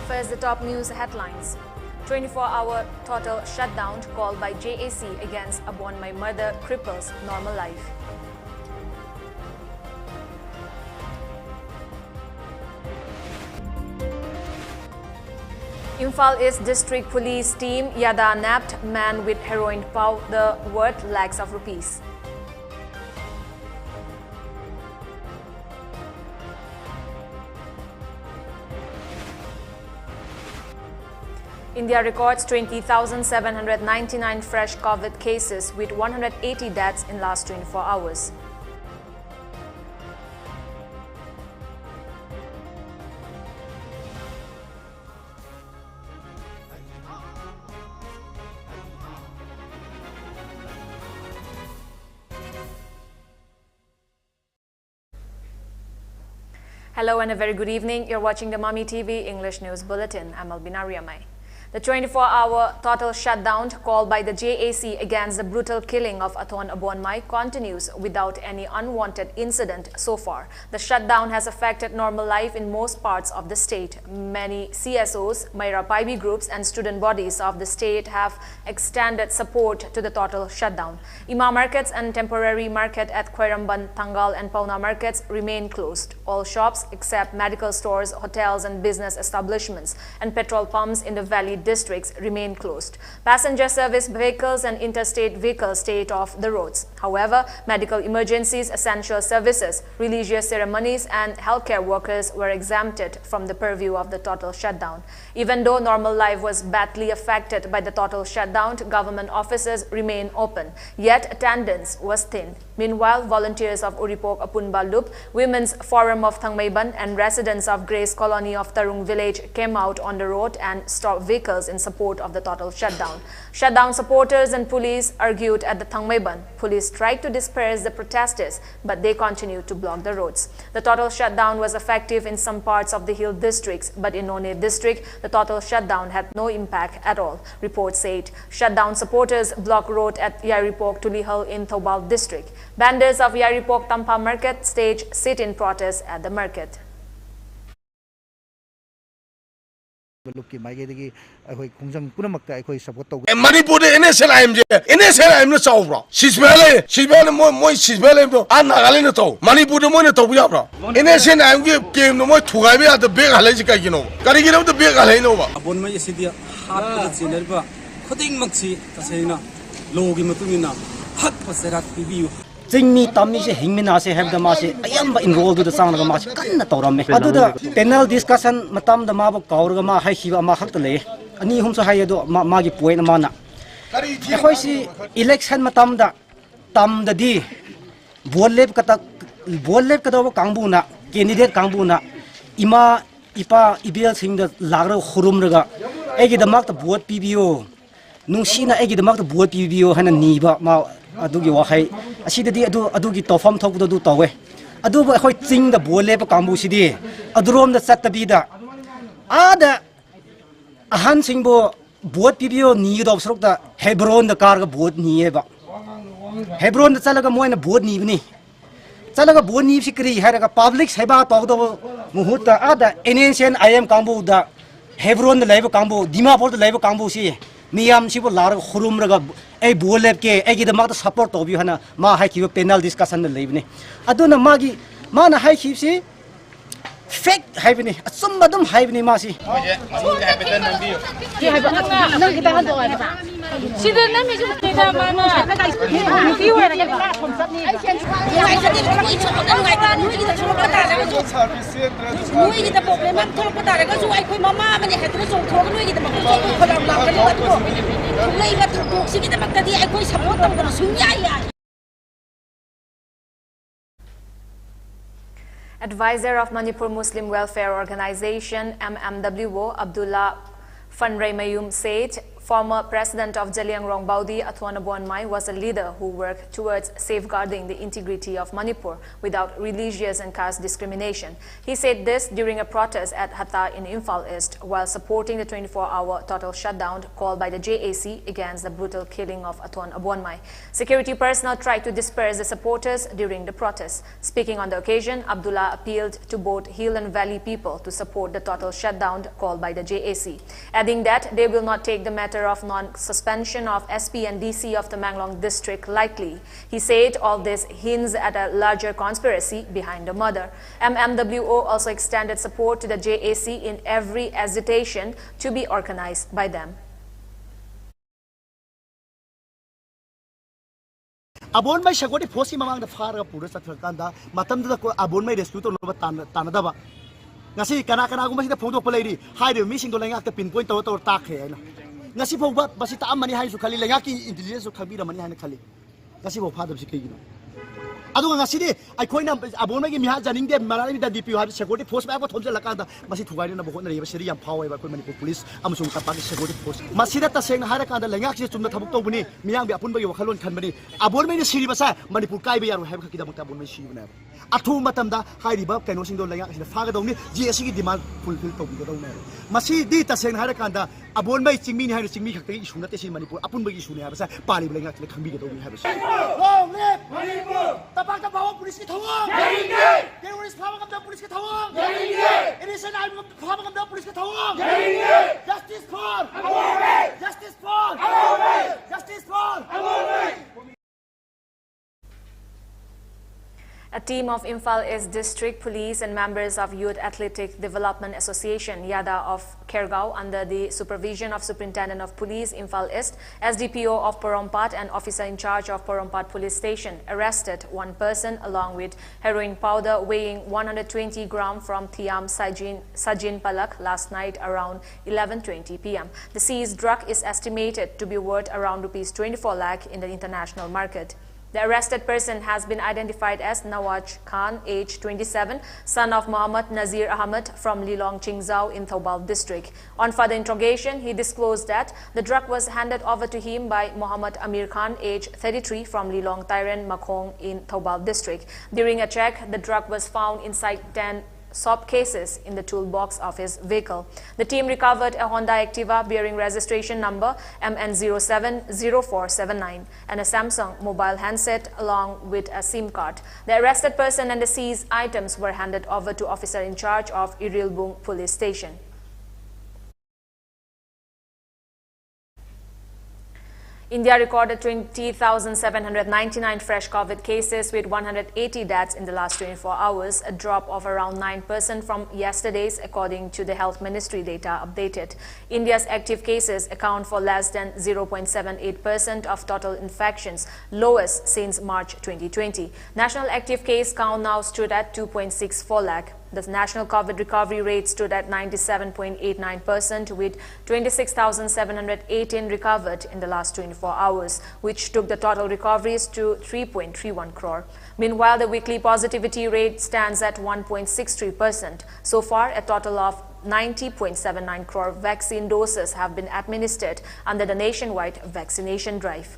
First, the top news headlines. 24-hour total shutdown called by JAC against Upon My Mother cripples normal life. Imphal East District Police Team Yada nabbed man with heroin powder worth lakhs of rupees. India records 20,799 fresh COVID cases with 180 deaths in last 24 hours. Hello and a very good evening. You're watching the Mami TV English News Bulletin. I'm ALBINA RIAMEI. The 24-hour total shutdown called by the JAC against the brutal killing of Athon Abonmai continues without any unwanted incident so far. The shutdown has affected normal life in most parts of the state. Many CSOs, Maira Paibi groups and student bodies of the state have extended support to the total shutdown. Ima markets and temporary market at Khairamban, Tangal and Pauna markets remain closed. All shops except medical stores, hotels and business establishments and petrol pumps in the valley districts remain closed. Passenger service vehicles and interstate vehicles stayed off the roads. However, medical emergencies, essential services, religious ceremonies and healthcare workers were exempted from the purview of the total shutdown. Even though normal life was badly affected by the total shutdown, government offices remain open, yet attendance was thin. Meanwhile, volunteers of Uripok Apunba Loop, Women's Forum of Thangmaiban and residents of Grace Colony of Tarung Village came out on the road and stopped vehicles in support of the total shutdown. Shutdown supporters and police argued at the Thangmaiban. Police tried to disperse the protesters, but they continued to block the roads. The total shutdown was effective in some parts of the hill districts, but in None district, the total shutdown had no impact at all. Reports said shutdown supporters blocked road at Yaripok to Lihal in Thoubal district. Vendors of Yaripok Tampa market staged sit-in protests at the market. Manipur NSLIM no solve. She's very more she's very no Nagalino to Manipur the money to Yabra. NSLIM came no more to Gavia the big Alajica, you know. Gotta get up the big Alanova. Upon my city, Cutting Maxi, Tasena, Logi Matumina, Hut Pasarat PBU. Jingmi Tammi Himina have the Mashi, I am enrolled to the sound of a match. The penal discussion, Matam the Mabo Kaurama, Hakiva Mahatale, and he whom so high Magi Puena Mana. If see election Matam da Tam the D, Bolep Katova Kambuna, candidate Kambuna, Ima Ipa Ibil sing the Lago Hurumraga, Eggy the mark the board PBO, Nushina Eggy the mark the board PBO, Hana Niba. Adugi wahay asida di adugi tofam thok do tawe adu ba khoi ching da bole pa kambu sidi adurom da sat tabida ada ahan singbo bot pibio ni do srok da hebron da kar ga bot ni ba hebron da chalaga moina bot ni bni chalaga bot ni sikri haraga public seba tog do muhuta ada NSN IM kambu da hebron da laiba kambu dimapur da laiba kambu si Niam Sibu Lar Hurumraga, a Boleke, a get the mother support of you, Hana, Ma Haki penal discussion the Labne. Aduna Magi, Mana Haki, see? Fake Havini, some Madam Havini Masi. She didn't make it a man. You were a platform. Advisor of Manipur Muslim Welfare Organization MMWO Abdullah Fanray Mayum said Former President of Zeliangrong Baudi, Athwan Abuanmai, was a leader who worked towards safeguarding the integrity of Manipur without religious and caste discrimination. He said this during a protest at Hatta in Imphal East while supporting the 24-hour total shutdown called by the JAC against the brutal killing of Athwan Abuanmai. Security personnel tried to disperse the supporters during the protest. Speaking on the occasion, Abdullah appealed to both hill and valley people to support the total shutdown called by the JAC, adding that they will not take the matter of non-suspension of SP and DC of the Manglong district lightly. He said all this hints at a larger conspiracy behind the murder. MMWO also extended support to the JAC in every agitation to be organized by them. Abon may shagoti fosi mamang the far of Pura Satakanda, Matam the Abon may rescue to Tanadaba. Nasi Kanakana Gumas the photo lady, hide the missing to Langaka pinpoint or take. Nasi Poba, Basita Amani High to Kali Langaki intelligence of Kabira Mani and Kali. Nasi part of Sikino. I don't want to see I coin up Abona Mihajan, Malay that DP had security post by what Homes Lakanda, Masitu Guardian of Honor, Syria power by police, Amazon Kapaki security post. Masida saying Harakan, the Langaki to the Tabutobuni, Miang Apunba, Kalon Company, Abon Siribasa, Manipukai, and have Kidamutabun Shivna. Atu Matamda, High Ribab, Canosing the Langaki, the Father only, GSC demand fulfilled to the owner. Masi dita saying Harakanda, Abon may sing me, having me, issue not in Manipur, Apunba issue, have a party Langaki, the Kambi, don't have a long live Manipur! Tapang bawa polis kita tawang. Jadi. Teroris paham kamda polis kita tawang. Jadi. Innocent paham kamda polis kita tawang. Jadi. Justice for. Abone. Justice for. Abone. Justice for. Abone. A team of Imphal East District Police and members of Youth Athletic Development Association YADA of Khergaon under the supervision of Superintendent of Police Imphal East, SDPO of Porompat and officer in charge of Porompat Police Station arrested one person along with heroin powder weighing 120 grams from Thiam Sajin Palak last night around 11:20 p.m. The seized drug is estimated to be worth around Rs 24 lakh in the international market. The arrested person has been identified as Nawaj Khan, age 27, son of Muhammad Nazir Ahmed from Lilong Chingzao in Thoubal district. On further interrogation, he disclosed that the drug was handed over to him by Muhammad Amir Khan, age 33, from Lilong Tairen Makhong in Thoubal district. During a check, the drug was found inside 10 soap cases in the toolbox of his vehicle. The team recovered a Honda Activa bearing registration number MN070479 and a Samsung mobile handset along with a SIM card. The arrested person and the seized items were handed over to officer in charge of Irilbung Police Station. India recorded 20,799 fresh COVID cases with 180 deaths in the last 24 hours, a drop of around 9% from yesterday's according to the Health Ministry data updated. India's active cases account for less than 0.78% of total infections, lowest since March 2020. National active case count now stood at 2.64 lakh. The national COVID recovery rate stood at 97.89% with 26,718 recovered in the last 24 hours, which took the total recoveries to 3.31 crore. Meanwhile, the weekly positivity rate stands at 1.63%. So far, a total of 90.79 crore vaccine doses have been administered under the nationwide vaccination drive.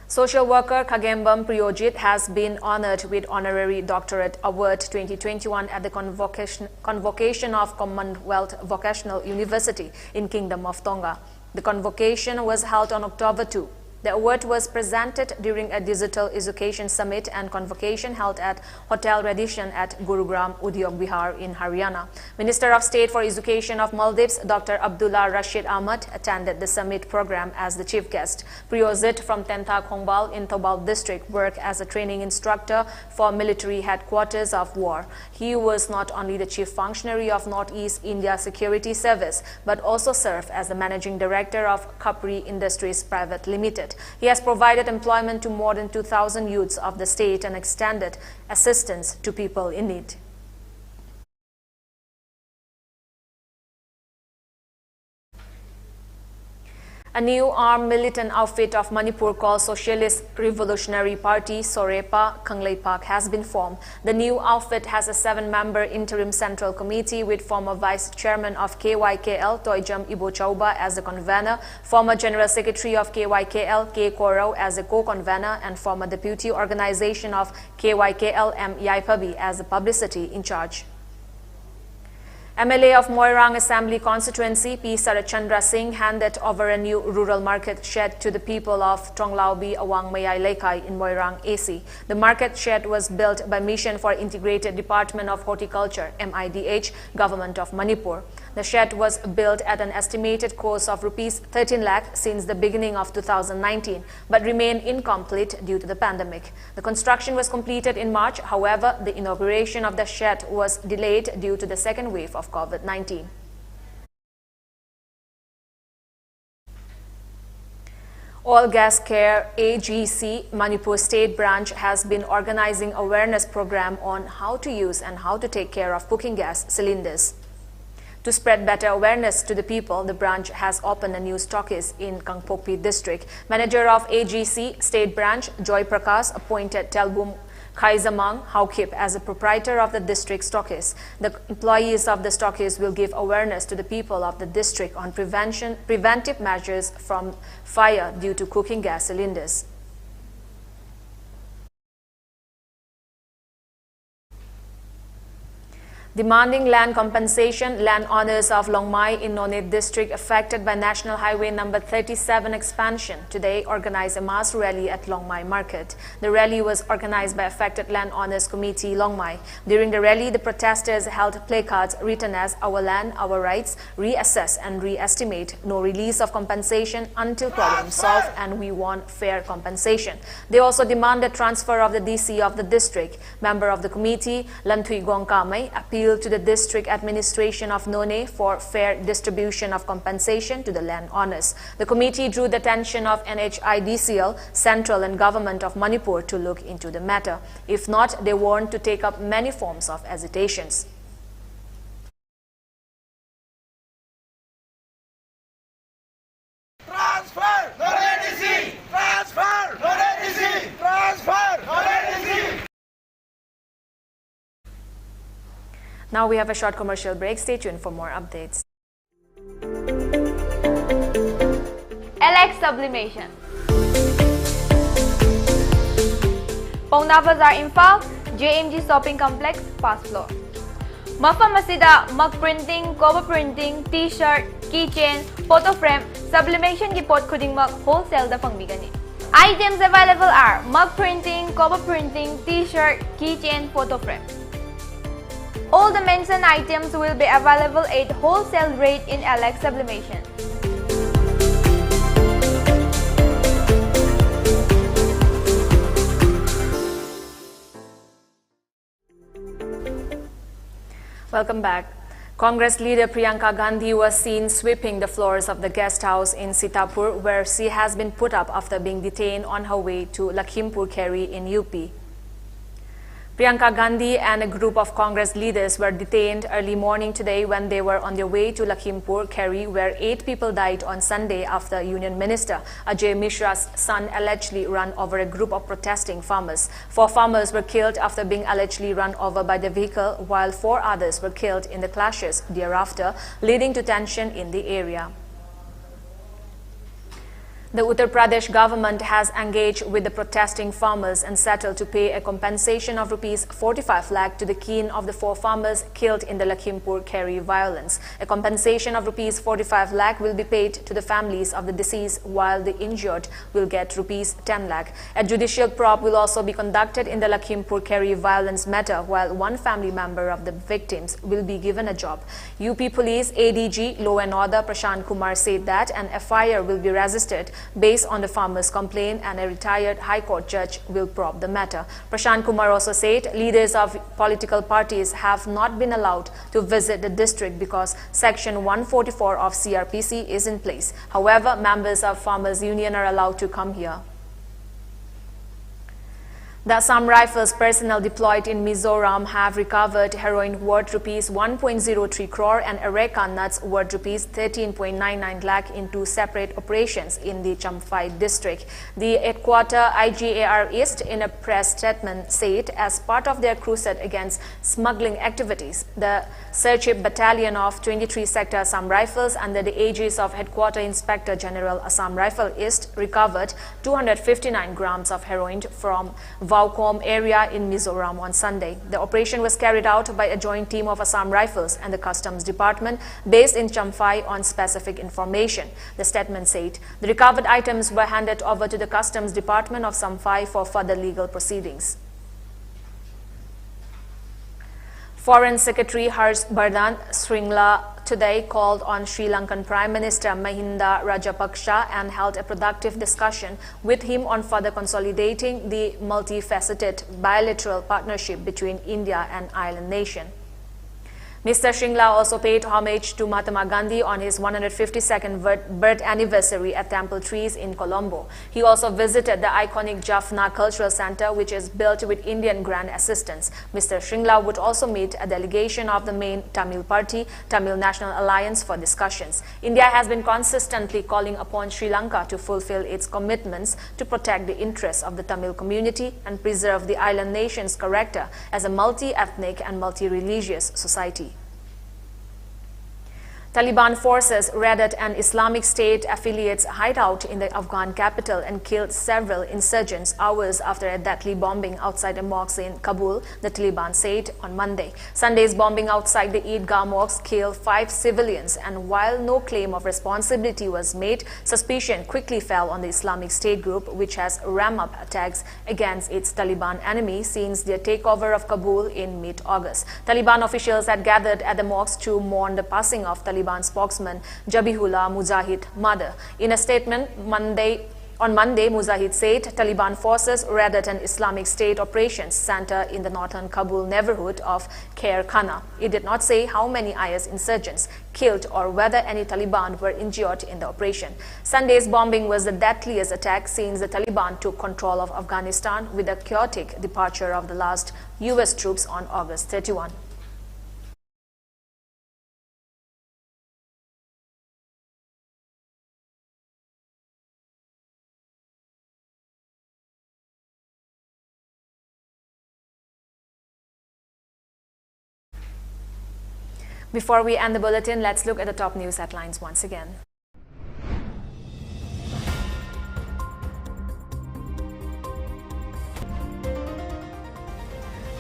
Social worker Khagembam Priyojit has been honored with Honorary Doctorate Award 2021 at the convocation of Commonwealth Vocational University in Kingdom of Tonga. The convocation was held on October 2. The award was presented during a digital education summit and convocation held at Hotel Radisson at Gurugram, Udyog Bihar in Haryana. Minister of State for Education of Maldives, Dr. Abdullah Rashid Ahmad, attended the summit program as the chief guest. Priyojit from Tenta Khongbal in Thoubal district worked as a training instructor for military headquarters of war. He was not only the chief functionary of Northeast India Security Service, but also served as the managing director of Capri Industries Private Limited. He has provided employment to more than 2,000 youths of the state and extended assistance to people in need. A new armed militant outfit of Manipur called Socialist Revolutionary Party Sorepa Kangleipak has been formed. The new outfit has a 7-member interim central committee with former vice chairman of KYKL Toijam Ibochauba as the convener, former general secretary of KYKL K. Korau as the co-convener, and former deputy organization of KYKL M. Yaipabi as the publicity in charge. MLA of Moirang Assembly Constituency P. Sarachandra Singh handed over a new rural market shed to the people of Tonglaubi Awang Mayai Lekai in Moirang AC. The market shed was built by Mission for Integrated Department of Horticulture MIDH, Government of Manipur. The shed was built at an estimated cost of Rs 13 lakh since the beginning of 2019, but remained incomplete due to the pandemic. The construction was completed in March. However, the inauguration of the shed was delayed due to the second wave of COVID-19. All Gas Care AGC Manipur State Branch has been organizing awareness program on how to use and how to take care of cooking gas cylinders. To spread better awareness to the people, the branch has opened a new stockist in Kangpokpi district. Manager of AGC State Branch, Joy Prakash, appointed Telbum Khaizamang Haukip as the proprietor of the district stockist. The employees of the stockist will give awareness to the people of the district on preventive measures from fire due to cooking gas cylinders. Demanding land compensation, land owners of Longmai in Nonit district affected by National Highway number 37 expansion today organized a mass rally at Longmai Market. The rally was organized by Affected Land Owners Committee Longmai. During the rally, the protesters held placards written as "Our land, our rights, reassess and re-estimate, no release of compensation until problem solved, and we want fair compensation." They also demanded transfer of the DC of the district. Member of the committee, Lanthui Gongkamai, appealed to the district administration of None for fair distribution of compensation to the land owners. The committee drew the attention of NHIDCL, Central and Government of Manipur to look into the matter. If not, they warned to take up many forms of agitations. Transfer! Transfer! Transfer! Now we have a short commercial break. Stay tuned for more updates. LX Sublimation. Pauna Bazaar, Imphal, JMG Shopping Complex, first floor. Mafam asida mug printing, cover printing, t-shirt, keychain, photo frame, sublimation ki pot khudingmak wholesale da pangbigani. Items available are mug printing, cover printing, t-shirt, keychain, photo frame. All the mentioned items will be available at wholesale rate in LX Sublimation. Welcome back. Congress leader Priyanka Gandhi was seen sweeping the floors of the guest house in Sitapur, where she has been put up after being detained on her way to Lakhimpur Kheri in UP. Priyanka Gandhi and a group of Congress leaders were detained early morning today when they were on their way to Lakhimpur Kheri, where 8 people died on Sunday after Union Minister Ajay Mishra's son allegedly ran over a group of protesting farmers. 4 farmers were killed after being allegedly run over by the vehicle, while 4 others were killed in the clashes thereafter, leading to tension in the area. The Uttar Pradesh government has engaged with the protesting farmers and settled to pay a compensation of Rs 45 lakh to the kin of the 4 farmers killed in the Lakhimpur Kheri violence. A compensation of Rs 45 lakh will be paid to the families of the deceased, while the injured will get Rs 10 lakh. A judicial probe will also be conducted in the Lakhimpur Kheri violence matter, while 1 family member of the victims will be given a job. UP Police ADG Law and Order Prashant Kumar said that an FIR will be registered based on the farmers' complaint, and a retired High Court judge will probe the matter. Prashant Kumar also said leaders of political parties have not been allowed to visit the district because Section 144 of CRPC is in place. However, members of Farmers Union are allowed to come here. The Assam Rifles personnel deployed in Mizoram have recovered heroin worth rupees 1.03 crore and areca nuts worth rupees 13.99 lakh in two separate operations in the Champhai district. The headquarter IGAR East in a press statement said as part of their crusade against smuggling activities, the search battalion of 23 Sector Assam Rifles under the aegis of Headquarter Inspector General Assam Rifle East recovered 259 grams of heroin from Vaukom area in Mizoram on Sunday. The operation was carried out by a joint team of Assam Rifles and the Customs Department based in Champhai on specific information. The statement said the recovered items were handed over to the Customs Department of Champhai for further legal proceedings. Foreign Secretary Harshvardhan Shringla today called on Sri Lankan Prime Minister Mahinda Rajapaksa and held a productive discussion with him on further consolidating the multifaceted bilateral partnership between India and island nation. Mr. Shringla also paid homage to Mahatma Gandhi on his 152nd birth anniversary at Temple Trees in Colombo. He also visited the iconic Jaffna Cultural Center, which is built with Indian grant assistance. Mr. Shringla would also meet a delegation of the main Tamil party, Tamil National Alliance, for discussions. India has been consistently calling upon Sri Lanka to fulfill its commitments to protect the interests of the Tamil community and preserve the island nation's character as a multi-ethnic and multi-religious society. Taliban forces raided an Islamic State affiliate's hideout in the Afghan capital and killed several insurgents hours after a deadly bombing outside a mosque in Kabul, the Taliban said on Monday. Sunday's bombing outside the Eidgah mosque killed 5 civilians, and while no claim of responsibility was made, suspicion quickly fell on the Islamic State group, which has ramped up attacks against its Taliban enemy since their takeover of Kabul in mid-August. Taliban officials had gathered at the mosque to mourn the passing of Taliban spokesman Zabihullah Mujahid's mother. In a statement on Monday, Mujahid said Taliban forces raided an Islamic State operations center in the northern Kabul neighborhood of Khair Khana. It did not say how many IS insurgents killed or whether any Taliban were injured in the operation. Sunday's bombing was the deadliest attack since the Taliban took control of Afghanistan with the chaotic departure of the last US troops on August 31. Before we end the bulletin, let's look at the top news headlines once again.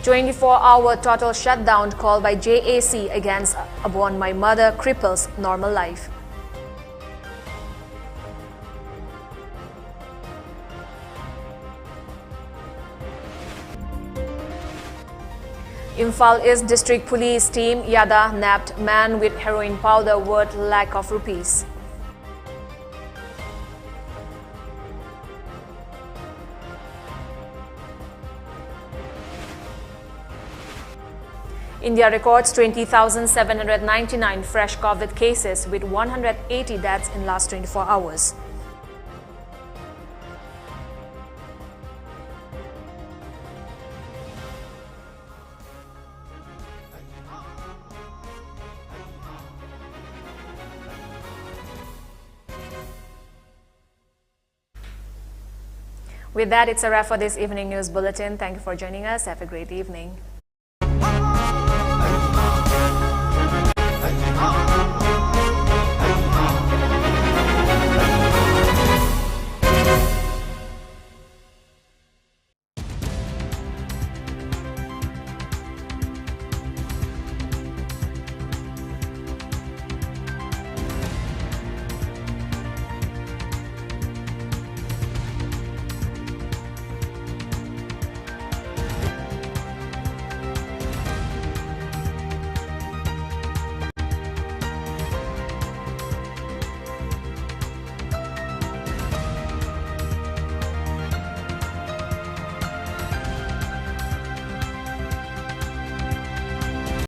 "24-hour total shutdown called by JAC against Upon My Mother cripples normal life." Imphal East District Police Team Yada nabbed man with heroin powder worth lakh of rupees. India records 20,799 fresh COVID cases with 180 deaths in last 24 hours. With that, it's a wrap for this evening news bulletin. Thank you for joining us. Have a great evening.